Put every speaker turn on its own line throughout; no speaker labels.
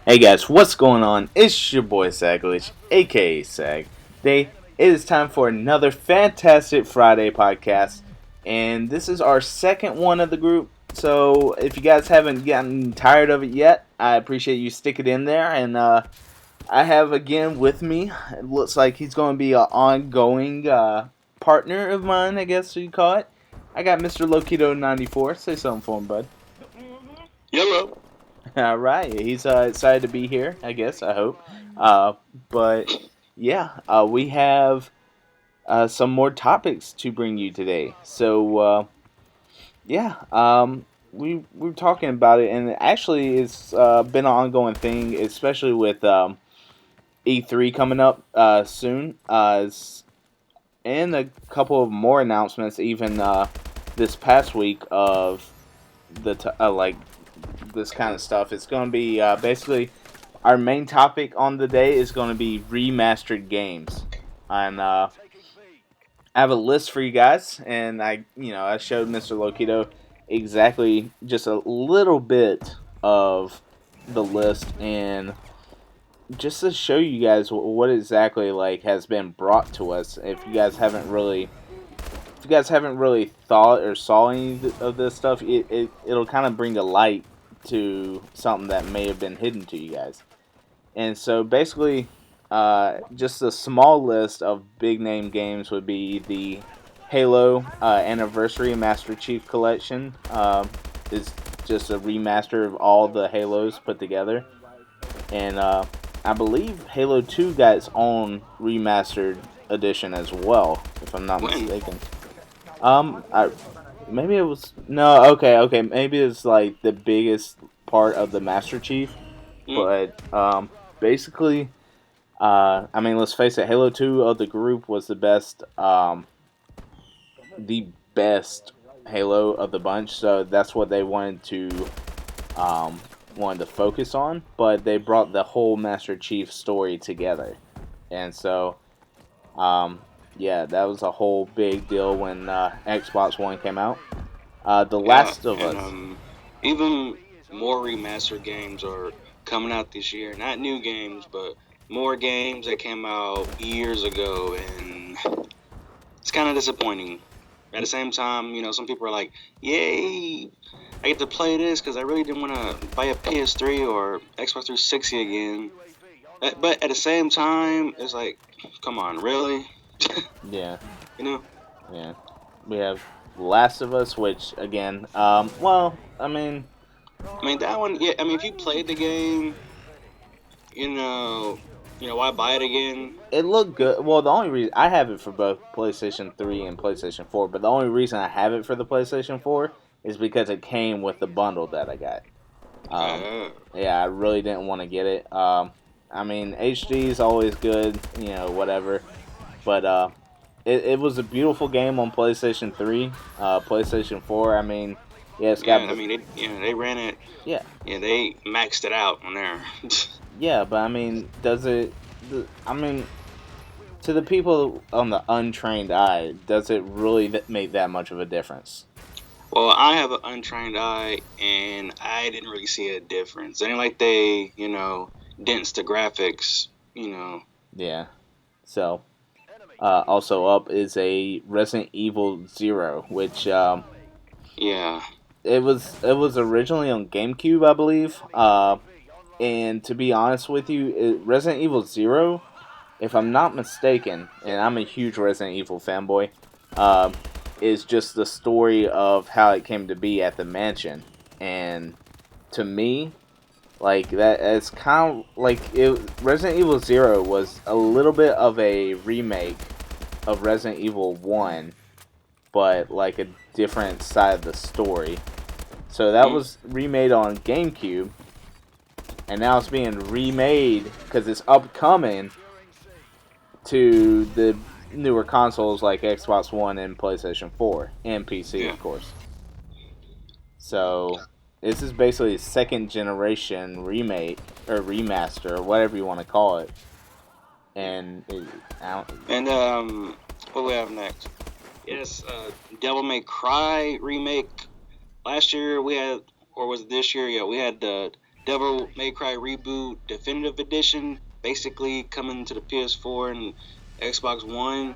Hey guys, what's going on? It's your boy Saglitch, aka Sag. Today it is time for another fantastic Friday podcast, and this is our second one of the group. So if you guys haven't gotten tired of it yet, I appreciate you sticking in there. And I have again with me. It looks like he's going to be an ongoing partner of mine, I guess you call it. I got Mr. Lokito94. Say something for him, bud.
Hello.
All right, he's excited to be here. I guess. I hope. But yeah, we have some more topics to bring you today. So yeah, we were talking about it, and actually, it's been an ongoing thing, especially with E3 coming up soon. And a couple of more announcements, even this past week of the like this kind of stuff. It's going to be basically our main topic on the day is going to be remastered games, and I have a list for you guys, and I showed Mr. Lokito exactly just a little bit of the list, and just to show you guys what exactly like has been brought to us. If you guys haven't really thought or saw any of this stuff, it'll kind of bring a light to something that may have been hidden to you guys. And so basically, just a small list of big name games would be the Halo Anniversary Master Chief Collection. Is just a remaster of all the Halos put together. And I believe Halo 2 got its own remastered edition as well, if I'm not mistaken. Maybe it was no. Okay. Maybe it's like the biggest part of the Master Chief, but basically, I mean, let's face it. Halo 2 of the group was the best Halo of the bunch. So that's what they wanted to focus on. But they brought the whole Master Chief story together, and so yeah, that was a whole big deal when Xbox One came out. The Last of Us.
Even more remastered games are coming out this year. Not new games, but more games that came out years ago, and it's kind of disappointing. At the same time, some people are like, "Yay, I get to play this," because I really didn't want to buy a PS3 or Xbox 360 again. But at the same time, it's like, come on, really?
Yeah.
You know?
Yeah. We have Last of Us, which again, well, I mean
that one. Yeah, I mean, if you played the game, why buy it again?
it looked good. Well, the only reason I have it for both PlayStation 3 and PlayStation 4, but the only reason I have it for the PlayStation 4 is because it came with the bundle that I got. Yeah, I really didn't want to get it. I mean, HD is always good, whatever. But it was a beautiful game on PlayStation 3, PlayStation 4. I mean, yeah, it's got.
I mean, they ran it.
Yeah.
Yeah, they maxed it out on there.
Yeah, but I mean, does it? I mean, to the people on the untrained eye, does it really make that much of a difference?
Well, I have an untrained eye, and I didn't really see a difference. It ain't like they, densed the graphics,
Yeah. So. Also up is a Resident Evil 0, which
yeah,
it was originally on GameCube, I believe. And to be honest with you, Resident Evil 0, if I'm not mistaken, and I'm a huge Resident Evil fanboy, is just the story of how it came to be at the mansion. And to me, like that, it's kind of like Resident Evil 0 was a little bit of a remake of Resident Evil 1, but like a different side of the story. So that was remade on GameCube, and now it's being remade because it's upcoming to the newer consoles like Xbox One and PlayStation 4 and PC, of course. So this is basically a second generation remake or remaster or whatever you want to call it. And
what do we have next? Yes, Devil May Cry remake. Last year we had, or was it this year? Yeah, we had the Devil May Cry reboot definitive edition, basically coming to the PS4 and Xbox One.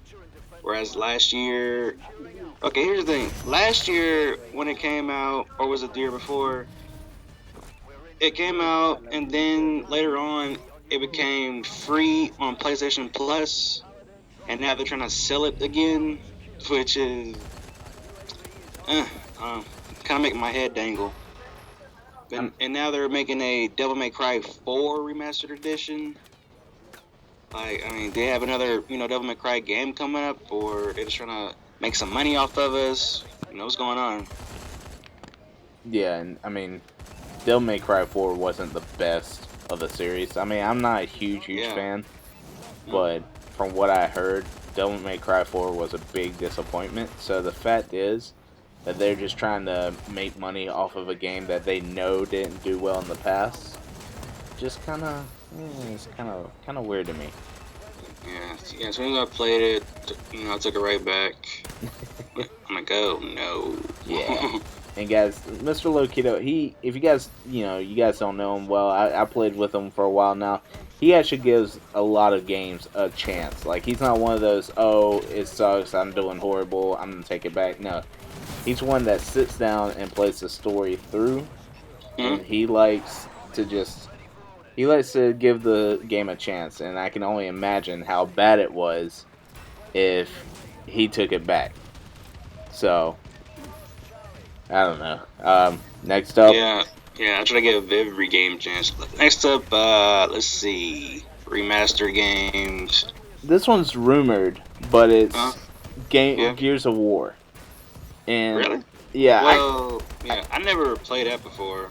Whereas last year, okay, here's the thing. Last year when it came out, or was it the year before? It came out, and then later on, it became free on PlayStation Plus, and now they're trying to sell it again, which is uh, kind of making my head dangle.
I'm,
And now they're making a Devil May Cry 4 remastered edition. Like, I mean, they have another, Devil May Cry game coming up, or they're just trying to make some money off of us. What's going on?
yeah, and I mean, Devil May Cry 4 wasn't the best of the series. I mean, I'm not a huge
Yeah.
fan, but from what I heard, Devil May Cry 4 was a big disappointment. So the fact is that they're just trying to make money off of a game that they know didn't do well in the past. Just it's kind of weird to me.
Yeah. As soon as I played it, I took it right back. But I'm like, oh no.
Yeah. And guys, Mr. Lokito, if you guys, you guys don't know him well, I played with him for a while now. He actually gives a lot of games a chance. Like, he's not one of those, oh, it sucks, I'm doing horrible, I'm going to take it back. No. He's one that sits down and plays the story through,
Hmm?
and he likes to give the game a chance, and I can only imagine how bad it was if he took it back. So, I don't know. Next up,
Yeah, I try to give every game a chance. Next up, let's see, remaster games.
this one's rumored, but
Huh?
it's
Yeah,
Gears of War, and
really?
yeah,
Well, yeah, I never played that before.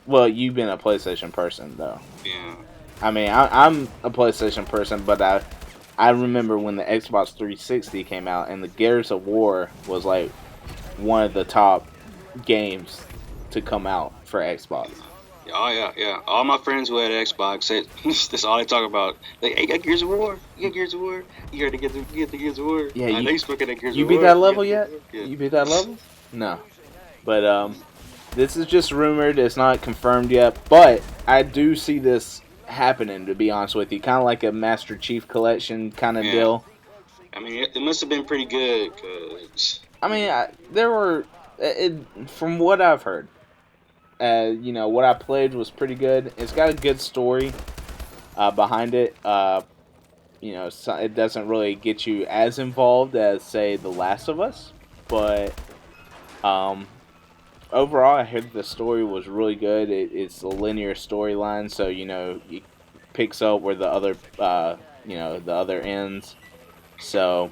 well, you've been a PlayStation person though.
Yeah,
I mean, I'm a PlayStation person, but I remember when the Xbox 360 came out, and the Gears of War was like one of the top games to come out for Xbox.
oh yeah. All my friends who had Xbox said that's all they talk about. Like, hey, you got Gears of War? You got Gears of War? You got to get the Gears of War?
Yeah,
I know you spoke at Gears
you
of
beat
War.
that level yet?
Yeah.
You beat that level? No, but this is just rumored. It's not confirmed yet, but I do see this happening. To be honest with you, kind of like a Master Chief Collection kind of
Yeah.
deal.
I mean, it must have been pretty good, cause
I mean, there were, from what I've heard, what I played was pretty good. It's got a good story behind it. So it doesn't really get you as involved as, say, The Last of Us, but um, overall, I heard the story was really good. It's a linear storyline, so it picks up where the other ends. So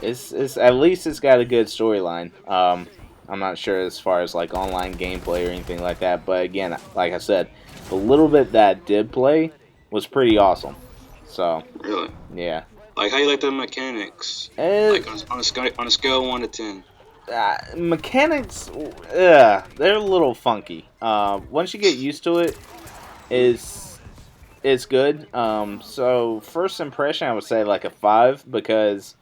it's at least it's got a good storyline. I'm not sure as far as like online gameplay or anything like that, but again, like I said, the little bit that I did play was pretty awesome. So
really.
yeah,
Like, how you like the mechanics?
it,
Like on a scale of 1 to 10.
mechanics, they're a little funky. Once you get used to it, is it's good. So first impression, I would say like a 5 because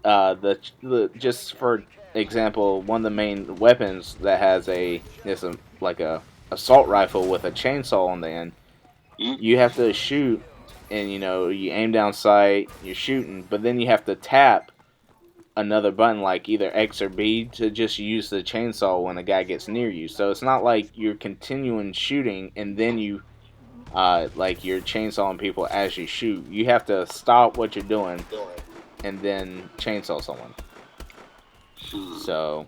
the just for example, one of the main weapons that has like a assault rifle with a chainsaw on the end.
Mm?
You have to shoot, and you aim down sight, you're shooting, but then you have to tap another button like either X or B to just use the chainsaw when the guy gets near you. So it's not like you're continuing shooting and then like you're chainsawing people as you shoot. You have to stop what you're doing and then chainsaw someone. So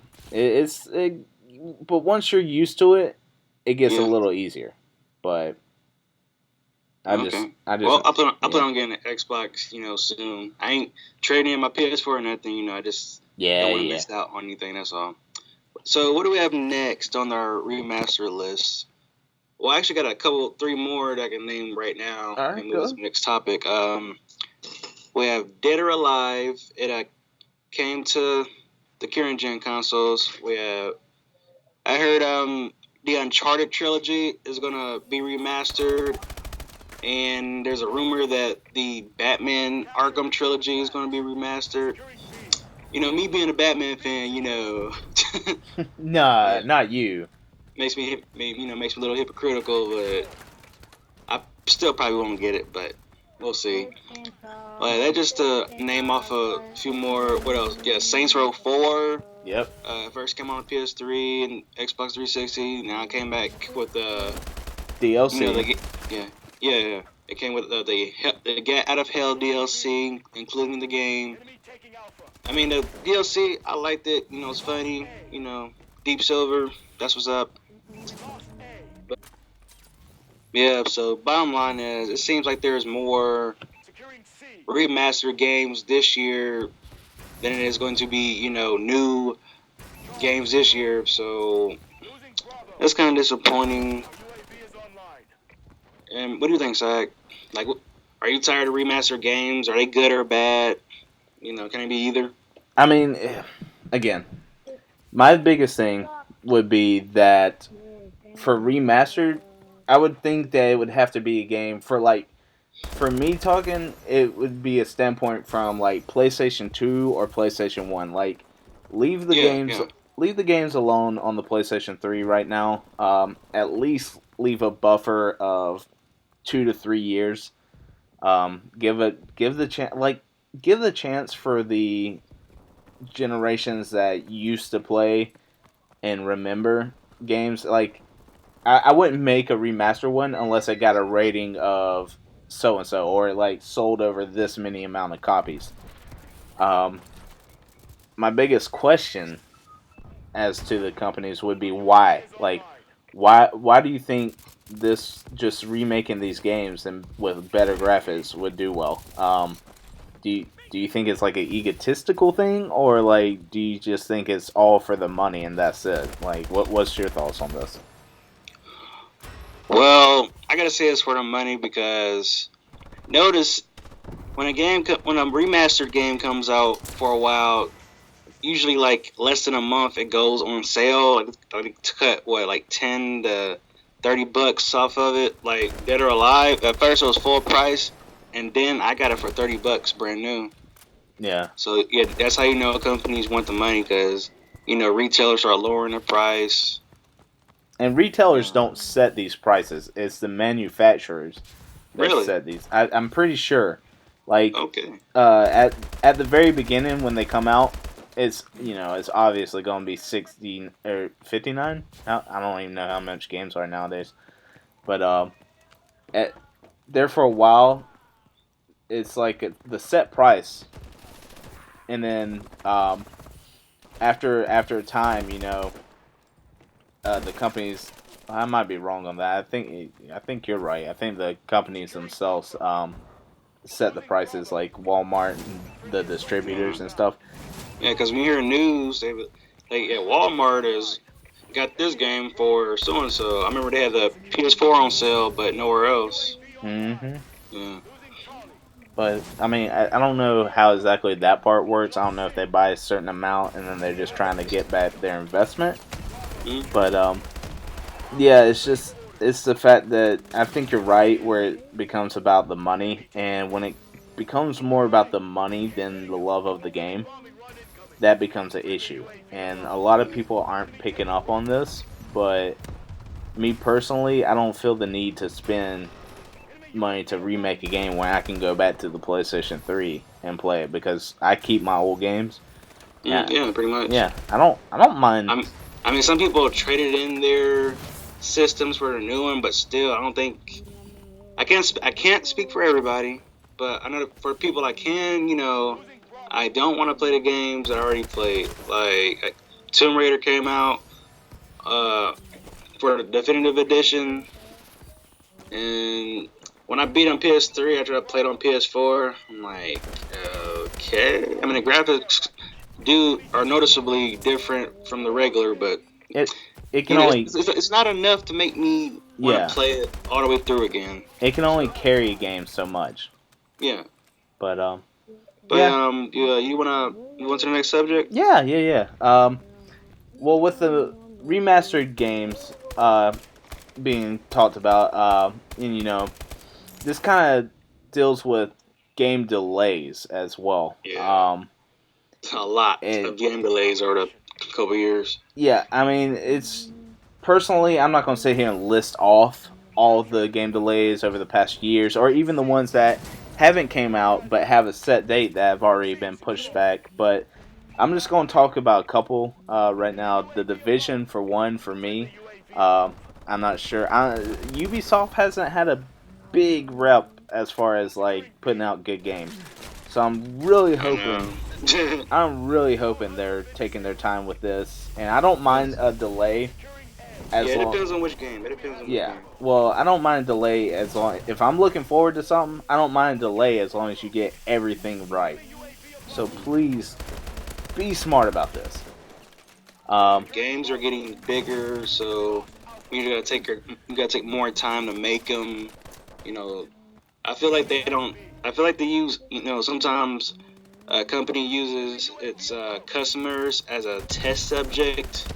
but once you're used to it, it gets a
Yeah.
little easier. But
Okay.
I just,
Well, I plan
yeah,
on getting an Xbox, soon. I ain't trading in my PS4 or nothing. I just don't want to
yeah.
miss out on anything. That's all. So, what do we have next on our remaster list? Well, I actually got three more that I can name right now.
All
And
right,
move
go
on to
ahead.
the next topic. We have Dead or Alive. It came to the current gen consoles. I heard the Uncharted trilogy is gonna be remastered, and there's a rumor that the Batman Arkham trilogy is gonna be remastered. Me being a Batman fan,
Nah,
uh,
not you.
makes me a little hypocritical, but I still probably won't get it, but we'll see. That just to name off a few more. What else? Yeah, Saints Row 4
Yep.
first came on PS3 and Xbox 360. Now I came back with
DLC.
yeah, yeah. It came with the Get Out of Hell DLC, including the game. I mean, the DLC, I liked it. It's funny. Deep Silver, that's what's up. But yeah, so bottom line is, it seems like there's more remastered games this year than it is going to be, new games this year. So that's kind of disappointing. And what do you think, Zach? Like, are you tired of remastered games? Are they good or bad? Can it be either?
I mean, again, my biggest thing would be that for remastered, I would think that it would have to be a game for for me talking, it would be a standpoint from like PlayStation 2 or PlayStation 1. Like leave the
Yeah,
games
yeah.
leave the games alone on the PlayStation 3 right now. At least leave a buffer of 2 to 3 years. Give the chance give the chance for the generations that used to play and remember games. Like I wouldn't make a remaster one unless it got a rating of so and so or it like sold over this many amount of copies. Um, my biggest question as to the companies would be why. Like, why do you think this just remaking these games and with better graphics would do well? Do you think it's like an egotistical thing, or like do you just think it's all for the money and that's it? Like, what's your thoughts on this?
Well, I gotta say it's for the money because notice when a remastered game comes out for a while, usually like less than a month, it goes on sale. Like to cut what like 10 to 30 bucks off of it, like Dead or Alive. At first it was full price, and then I got it for 30 bucks, brand new.
Yeah.
So yeah, that's how companies want the money because retailers are lowering the price.
And retailers
Yeah,
don't set these prices. It's the manufacturers that
really?
set these. I'm pretty sure. Like
Okay.
at the very beginning when they come out, it's obviously going to be 16 or 59. I don't even know how much games are nowadays. But at, there for a while, it's like the set price, and then after a time, the companies. I might be wrong on that. I think you're right. I think the companies themselves set the prices, like Walmart and the distributors and stuff.
Yeah, because when you hear news, yeah, Walmart has got this game for so and so. I remember they had the PS4 on sale, but nowhere else.
Hmm.
Yeah.
But I mean, I don't know how exactly that part works. I don't know if they buy a certain amount and then they're just trying to get back their investment.
Mm-hmm.
But yeah, it's the fact that I think you're right where it becomes about the money, and when it becomes more about the money than the love of the game, that becomes an issue. And a lot of people aren't picking up on this, but me personally, I don't feel the need to spend money to remake a game when I can go back to the PlayStation 3 and play it because I keep my old games. Yeah,
Yeah, pretty much.
yeah, I don't mind.
I mean, some people traded in their systems for the new one, but still, I don't think I can't speak for everybody, but I know that for people I can, I don't want to play the games I already played. Like Tomb Raider came out uh, for the definitive edition, and when I beat on PS3 after I played on PS4, I'm like, okay. I mean, the graphics are noticeably different from the regular, but
It it can only
it's not enough to make me want
yeah
to play it all the way through again.
it can only carry a game so much.
Yeah,
But
but
yeah,
you want to the next subject?
yeah. Well, with the remastered games being talked about, and this kind of deals with game delays as well.
Yeah. A lot
And
of game delays over the couple years.
yeah, I mean, it's personally, I'm not going to sit here and list off all the game delays over the past years, or even the ones that haven't came out but have a set date that have already been pushed back. But I'm just going to talk about a couple right now. The Division, for one, for me, I'm not sure. Ubisoft hasn't had a big rep as far as like putting out good games, so
I know.
I'm really hoping they're taking their time with this, and I don't mind a delay
Yeah,
as
it
long.
depends on which game. It depends on which
Yeah,
game.
well, I don't mind a delay as long if I'm looking forward to something. I don't mind a delay as long as you get everything right. So please be smart about this. Um,
Games are getting bigger, so you gotta take more time to make them. You know, I feel like they don't. I feel like they use. Sometimes a company uses its customers as a test subject,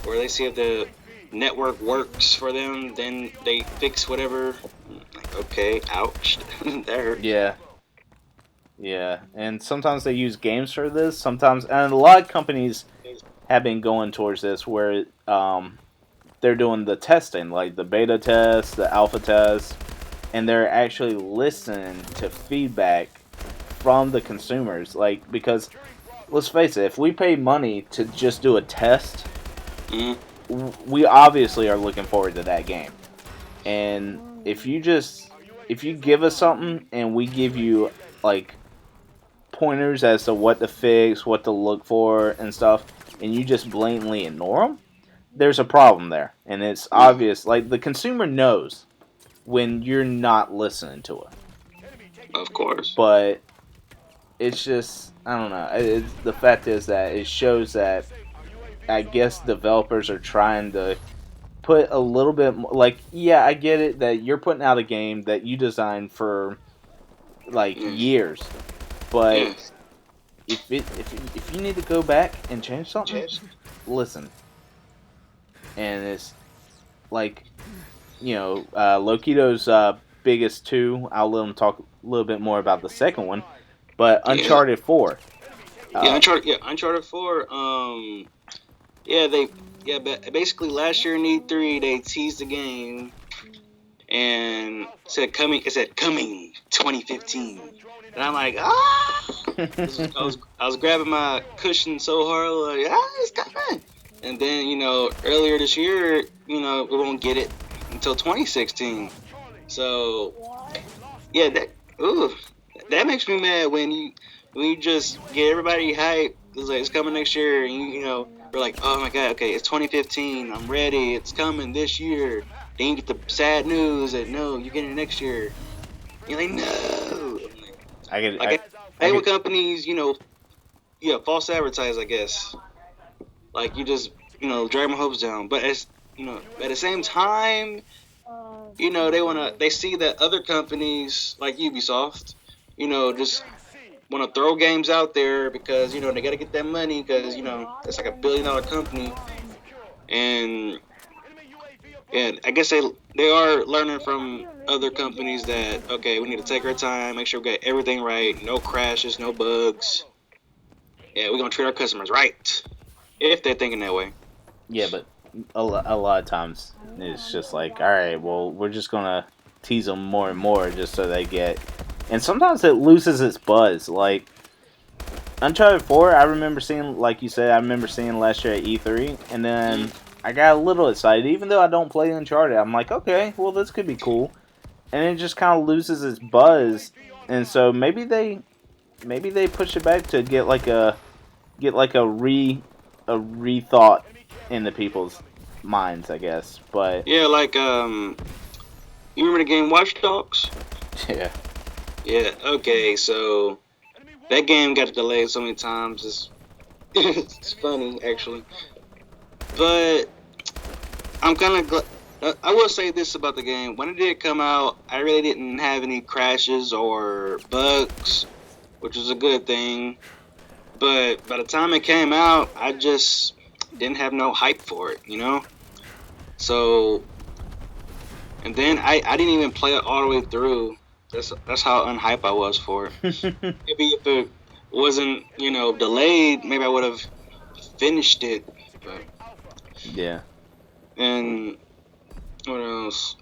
where they see if the network works for them, then they fix whatever. Like, okay, ouch, that hurt.
yeah, yeah, and sometimes they use games for this. Sometimes, and a lot of companies have been going towards this where they're doing the testing, like the beta test, the alpha test, and they're actually listening to feedback from the consumers. Like, because let's face it, if we pay money to just do a test,
Mm,
we obviously are looking forward to that game. And if you give us something and we give you like pointers as to what to fix, what to look for, and stuff, and you just blatantly ignore them, there's a problem there, and it's
yeah,
obvious. Like the consumer knows when you're not listening to it,
of course.
but it's just I don't know. The fact is that it shows that I guess developers are trying to put a little bit more, like yeah, I get it that you're putting out a game that you designed for like
Yeah,
years, but
yeah.
if you need to go back and change something, listen. And it's like Lokito's biggest two. I'll let him talk a little bit more about the second one, but
Yeah,
Uncharted 4.
yeah,
Uh,
Uncharted 4. Yeah, basically last year in E3 they teased the game and said coming. It said coming 2015, and I'm like, ah! I was grabbing my cushion so hard, like, it's coming. And then earlier this year, we won't get it until 2016. So yeah, that makes me mad when you just get everybody hyped. It's like it's coming next year, and we're like, oh my god, okay, it's 2015. I'm ready. It's coming this year. Then you get the sad news that no, you're getting it next year. You're like, no.
I could,
Like I
I
hate when
could,
companies, yeah, false advertise. I guess like you just drag my hopes down. But at the same time, they see that other companies like Ubisoft, just want to throw games out there because they got to get that money because it's like $1 billion company, and I guess they are learning from other companies that okay, we need to take our time, make sure we get everything right, no crashes, no bugs. Yeah, we're gonna treat our customers right if they're thinking that way.
yeah, but a lot of times it's just like, all right, well, we're just gonna tease them more and more just so they get, and sometimes it loses its buzz. Like Uncharted 4, I remember seeing, like you said, I remember seeing last year at E3, and then
Mm.
I got a little excited, even though I don't play Uncharted. I'm like, okay, well, this could be cool, and it just kind of loses its buzz, and so maybe they push it back to get like a rethought into people's minds, I guess. But
Yeah, like you remember the game Watch Dogs?
yeah,
Yeah. Okay, so that game got delayed so many times. It's it's funny actually, but I'm kind of glad. I will say this about the game: when it did come out, I really didn't have any crashes or bugs, which was a good thing. But by the time it came out, I just didn't have no hype for it. So, and then I didn't even play it all the way through. That's how unhype I was for it. Maybe wasn't delayed, maybe I would have finished it. But,
Yeah.
and what else?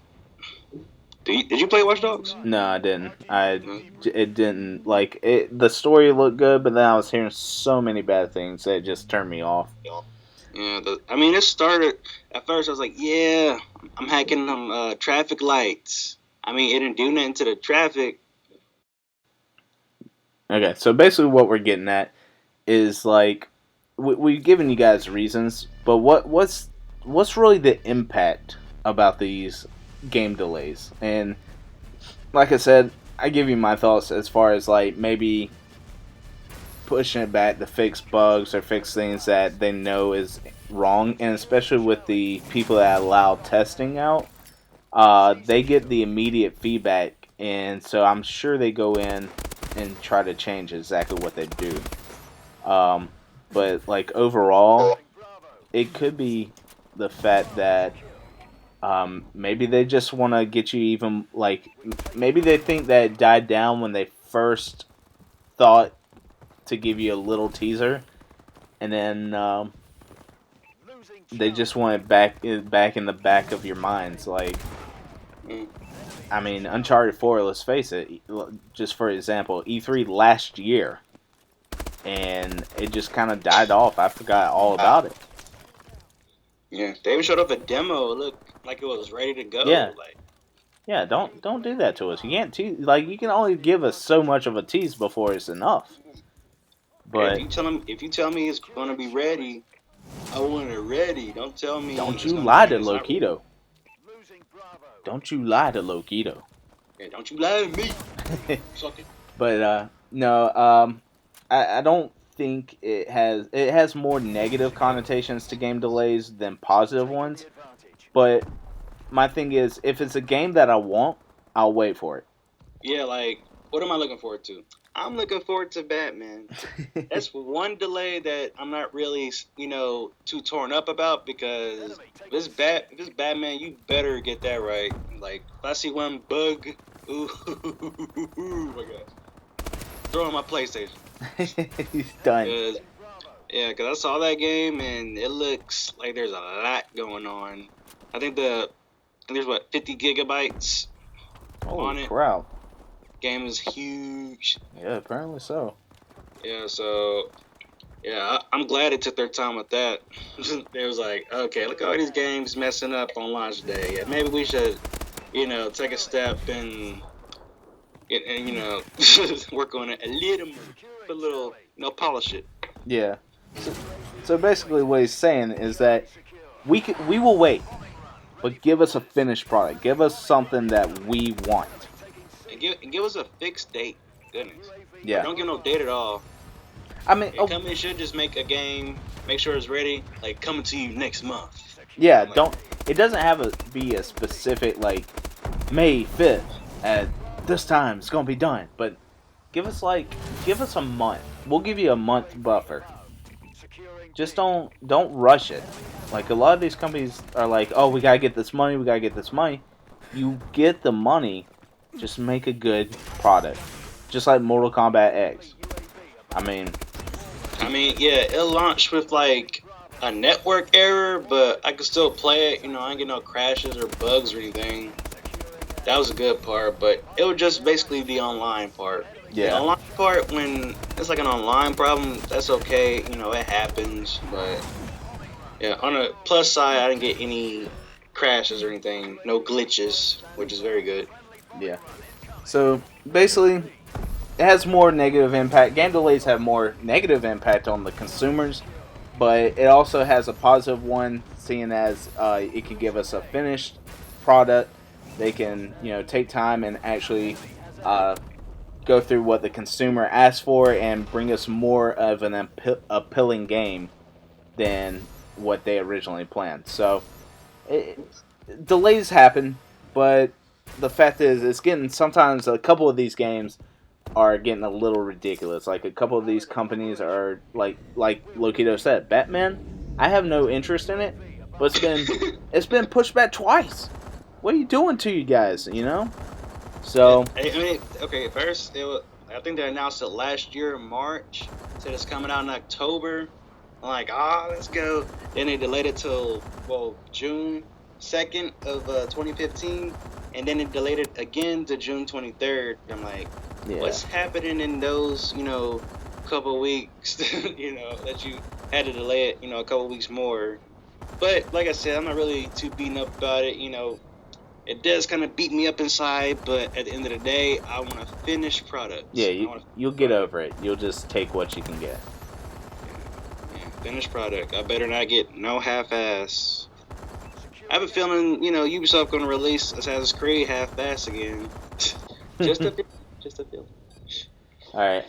Did you play Watch Dogs?
No, I didn't.
No?
It didn't like it. The story looked good, but then I was hearing so many bad things that it just turned me off.
Yeah, I mean, it started at first. I was like, "Yeah, I'm hacking them traffic lights." I mean, it didn't do nothing to the traffic.
Okay, so basically, what we're getting at is like we've given you guys reasons, but what's really the impact about these game delays? And like I said, I give you my thoughts as far as like maybe pushing it back to fix bugs or fix things that they know is wrong, and especially with the people that allow testing out, they get the immediate feedback, and so I'm sure they go in and try to change exactly what they do. Um, but like overall, it could be the fact that maybe they just want to get you even like maybe they think that it died down when they first thought to give you a little teaser, and then they just want it back in the back of your minds. Like,
Mm.
I mean, Uncharted 4. Let's face it. Just for example, E3 last year, and it just kind of died off. I forgot all about it.
Yeah, they even showed up a demo. It looked like it was ready to
Yeah,
go. Like,
yeah. Don't do that to us. You can't tease. Like, you can only give us so much of a tease before it's enough.
okay,
But
if you tell me it's gonna be ready, I want it ready. Don't tell me
don't
it's
you
gonna
lie
be.
to
It's not ready.
Lokito. Don't you lie to Lokito.
Yeah, don't you lie to me. Suck it.
But no, I don't think it has more negative connotations to game delays than positive ones. But my thing is, if it's a game that I want, I'll wait for
Yeah, like, what am I looking forward to? I'm looking forward to Batman.
it.
That's one delay that I'm not really, too torn up about because if it's Batman, you better get that right. Like, if I see one bug, ooh, oh my gosh, throw in my PlayStation.
He's done.
Cause, yeah, because I saw that game and it looks like there's a lot going on. I think there's what 50 gigabytes
Holy
on it.
crap!
Game is huge.
Yeah, apparently so.
Yeah, so yeah, I'm glad they took their time with that. They was like, okay, look at all these games messing up on launch day. Yeah, maybe we should, take a step and work on it a little more, put a little, polish it.
Yeah. So basically, what he's saying is that we will wait, but give us a finished product. Give us something that we want.
And give us a fixed date. Goodness. Or
Yeah.
don't give no date at all.
I mean,
A company should just make a game, make sure it's ready, like coming to you next month.
yeah.
Like,
Don't. It doesn't have to be a specific like May 5th at this time. It's gonna be done. But give us a month. We'll give you a month buffer. Just don't rush it. Like a lot of these companies are like, oh, we gotta get this money. We gotta get this money. You get the money. Just make a good product. Just like Mortal Kombat X. I mean,
yeah, it launched with like a network error, but I could still play it. I ain't get no crashes or bugs or anything. That was a good part, but it was just basically the online part. The
yeah.
online part, when it's like an online problem, that's okay. It happens. But yeah, on the plus side, I didn't get any crashes or anything, no glitches, which is very good.
Yeah. So basically, it has more negative impact. Game delays have more negative impact on the consumers, but it also has a positive one, seeing as it can give us a finished product. They can take time and actually uh, go through what the consumer asked for and bring us more of an appealing game than what they originally planned. So it, delays happen, but the fact is, it's getting sometimes a couple of these games are getting a little ridiculous. Like a couple of these companies are like Lokito said, Batman. I have no interest in it, but it's been pushed back twice. What are you doing to you guys? So
I mean, okay, at first I think they announced it last year in March. Said it's coming out in October. I'm like, let's go. Then they delayed it till June 2nd of 2015, and then it delayed it again to June 23rd. I'm like,
Yeah.
what's happening in those couple weeks that you had to delay it a couple weeks more? But like I said, I'm not really too beaten up about it. It does kind of beat me up inside, but at the end of the day, I want to finish
Yeah,
products.
you'll get over it. You'll just take what you can get.
Yeah, finished product. I better not get no half-ass. I have a feeling, Ubisoft going to release Assassin's Creed half-ass again. Just a feeling. Just a feeling.
All right.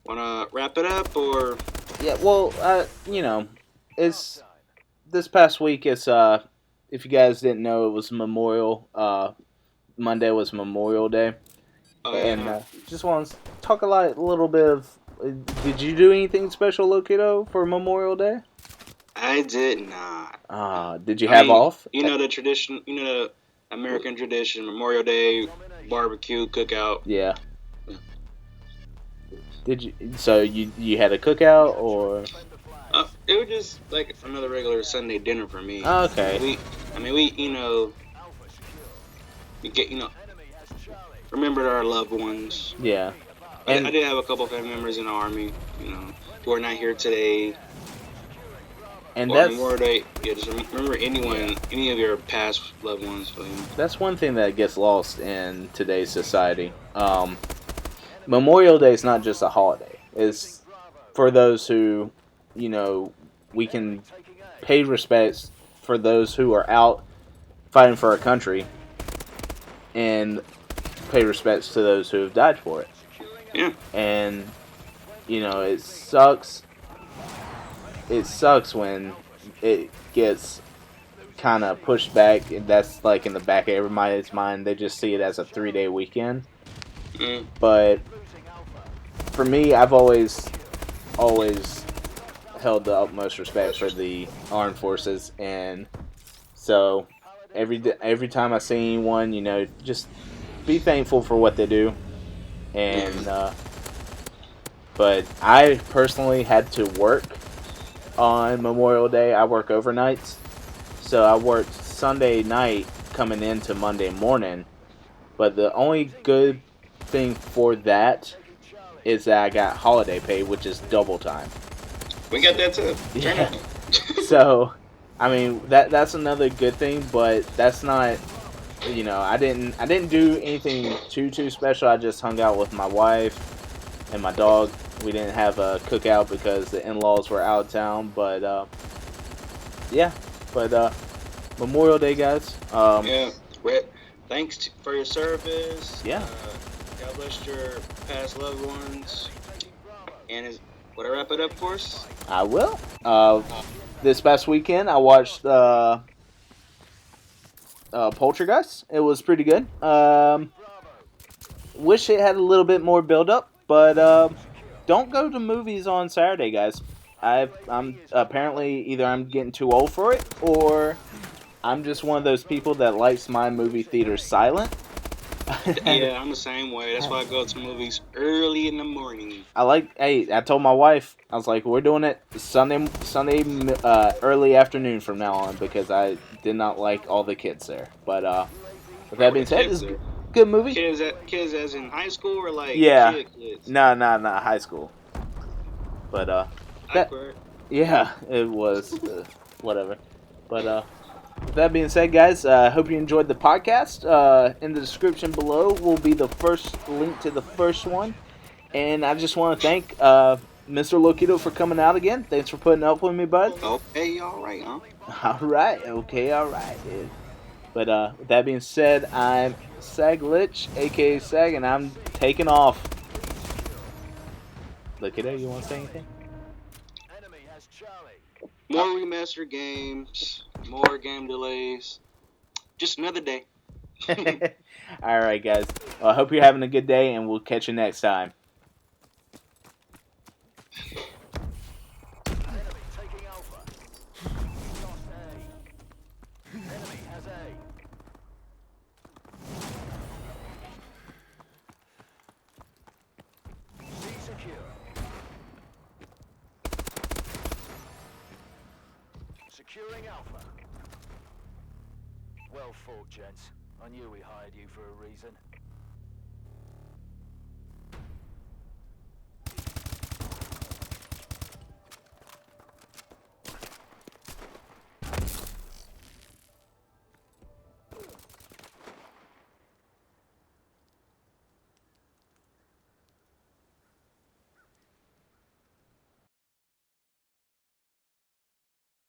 Want to wrap it up, or?
Yeah. Well, it's this past week. It's if you guys didn't know, it was Memorial. Monday was Memorial Day,
Oh,
and
yeah.
just want to talk a little bit of. Did you do anything special, Lokido, for Memorial Day?
I did not.
Did you have off?
The tradition, the American tradition, Memorial Day, barbecue, cookout.
Yeah. Did you? So you had a cookout or?
It was just like another regular Sunday dinner for me.
Okay.
We get remembered our loved ones.
Yeah.
And I did have a couple of family members in the army, who are not here today.
And that's
Memorial Day. Yeah, just remember any of your past loved ones.
That's one thing that gets lost in today's society. Memorial Day is not just a holiday. It's for those who, we can pay respects for those who are out fighting for our country and pay respects to those who have died for it.
Yeah.
And, it sucks. It sucks when it gets kind of pushed back. And that's like in the back of everybody's mind. They just see it as a 3-day weekend.
Mm.
But for me, I've always held the utmost respect for the armed forces, and so every time I see anyone, just be thankful for what they do. And but I personally had to work on Memorial Day. I work overnights, so I worked Sunday night coming into Monday morning. But the only good thing for that is that I got holiday pay, which is double time.
We got that too.
Yeah. So, I mean, that's another good thing, but that's not. I didn't do anything too special. I just hung out with my wife and my dog. We didn't have a cookout because the in-laws were out of town. But yeah. But Memorial Day, guys.
Yeah. Brett, thanks for your service.
Yeah.
God bless your past loved ones. And would I wrap it up for us?
I will. This past weekend, I watched Poltergeist. It was pretty good. Wish it had a little bit more build up, but don't go to movies on Saturday, guys. I'm apparently either I'm getting too old for it, or I'm just one of those people that likes my movie theaters silent.
Yeah, I'm the same way. That's why I go to movies early in the morning.
I told my wife, I was like, we're doing it Sunday early afternoon from now on, because I did not like all the kids there. But with that being said, it's a good movie.
Kids as in high school, or like kids?
No, high school. But yeah, it was whatever. But with that being said, guys, I hope you enjoyed the podcast. In the description below will be the first link to the first one. And I just want to thank Mr. Lokido for coming out again. Thanks for putting up with me, bud.
Okay, all right, huh?
All right, dude. But with that being said, I'm Saglich, a.k.a. Sag, and I'm taking off. Lokido, you want to say anything?
More remastered games, more game delays. Just another day.
All right, guys. Well, I hope you're having a good day, and we'll catch you next time.
Securing Alpha. Well fought, gents. I knew we hired you for a reason.